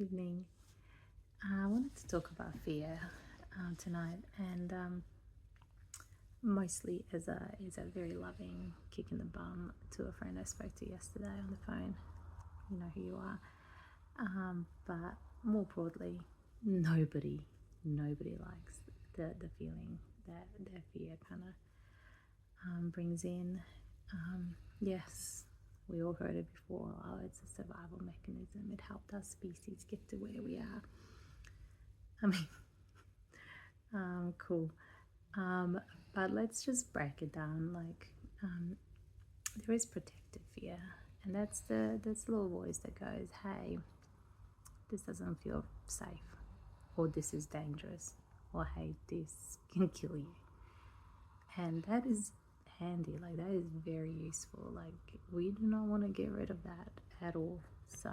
evening. I wanted to talk about fear tonight, and mostly as a very loving kick in the bum to a friend I spoke to yesterday on the phone. You know who you are. But more broadly, nobody likes the feeling that their fear kind of brings in. Yes, we all heard it before. Oh, it's a survival mechanism. It helped our species get to where we are. I mean, cool. But let's just break it down. There is protective fear, and that's the this little voice that goes, "Hey, this doesn't feel safe," or "This is dangerous," or "Hey, this can kill you." And that is handy. Like that is very useful. Like we do not want to get rid of that at all. So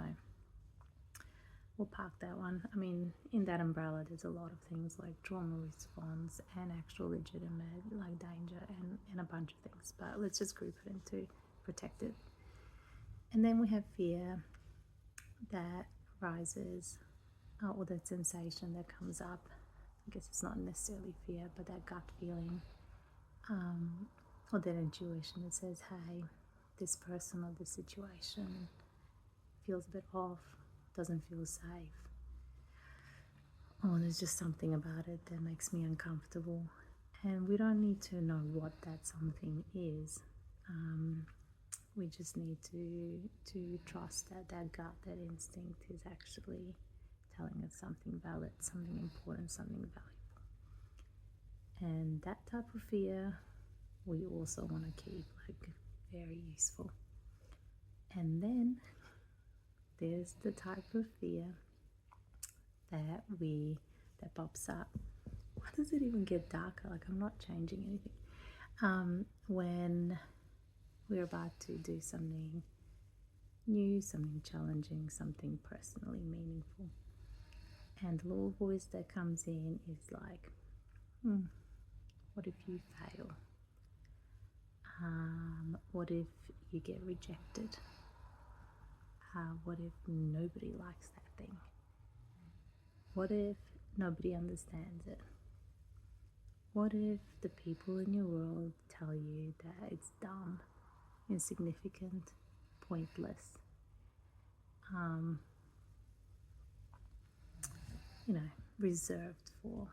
we'll park that one. I mean, in that umbrella, there's a lot of things like trauma response and actual legitimate like danger and a bunch of things. But let's just group it into protective. And then we have fear that rises, or that sensation that comes up. I guess it's not necessarily fear, but that gut feeling, or that intuition that says, hey, this person or this situation feels a bit off, doesn't feel safe. Oh, there's just something about it that makes me uncomfortable. And we don't need to know what that something is. We just need to trust that that gut, that instinct is actually telling us something valid, something important, something valuable. And that type of fear we also want to keep like very useful. And then there's the type of fear that pops up. Why does it even get darker? Like I'm not changing anything. When we're about to do something new, something challenging, something personally meaningful. And the little voice that comes in is like, what if you fail? What if you get rejected? What if nobody likes that thing? What if nobody understands it? What if the people in your world tell you that it's dumb, insignificant, pointless? You know, reserved for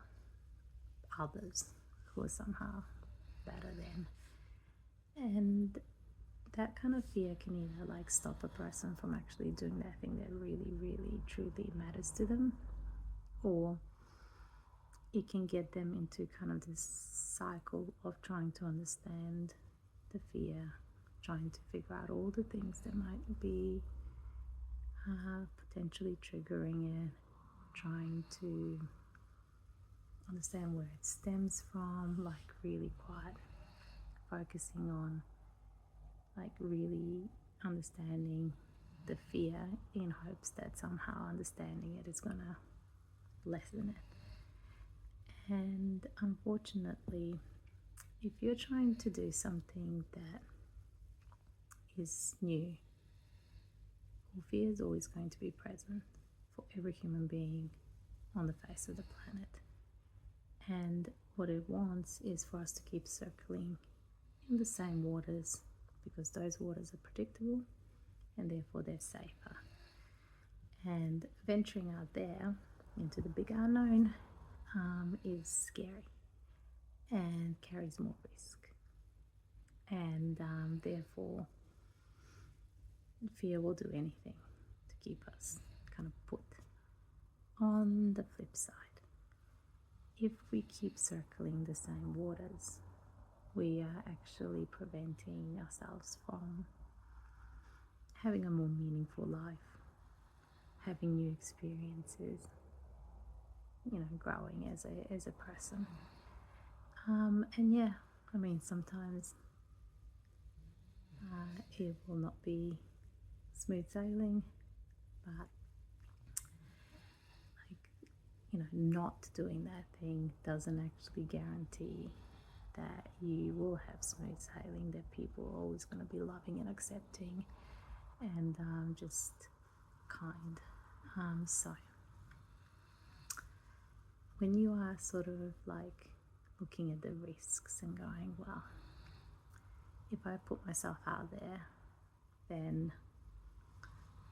others who are somehow better than. And that kind of fear can either like stop a person from actually doing that thing that really, really, truly matters to them, or it can get them into kind of this cycle of trying to understand the fear, trying to figure out all the things that might be potentially triggering it, trying to understand where it stems from, like really quite focusing on like really understanding the fear in hopes that somehow understanding it is gonna lessen it. And unfortunately, if you're trying to do something that is new, well, fear is always going to be present for every human being on the face of the planet. And what it wants is for us to keep circling in the same waters, because those waters are predictable and therefore they're safer. And venturing out there into the big unknown is scary and carries more risk. And therefore, fear will do anything to keep us kind of put. On the flip side, if we keep circling the same waters, we are actually preventing ourselves from having a more meaningful life, having new experiences, growing as a person. And yeah, I mean, sometimes it will not be smooth sailing, but not doing that thing doesn't actually guarantee that you will have smooth sailing, that people are always going to be loving and accepting and just kind. So when you are sort of like looking at the risks and going, well, if I put myself out there, then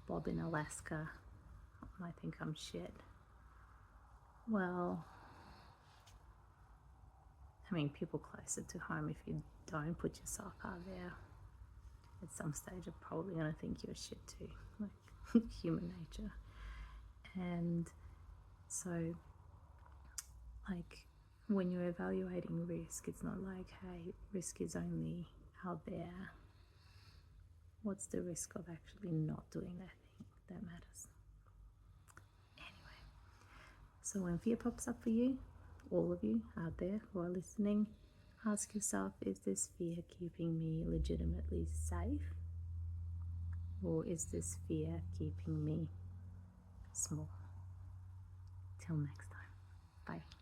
Bob in Alaska might think I'm shit. Well, I mean, people closer to home, if you don't put yourself out there, at some stage are probably going to think you're shit too, like human nature. And so, like, when you're evaluating risk, it's not like, hey, risk is only out there. What's the risk of actually not doing that thing that matters? Anyway, so when fear pops up for you, all of you out there who are listening, ask yourself, is this fear keeping me legitimately safe? Or is this fear keeping me small? Till next time. Bye.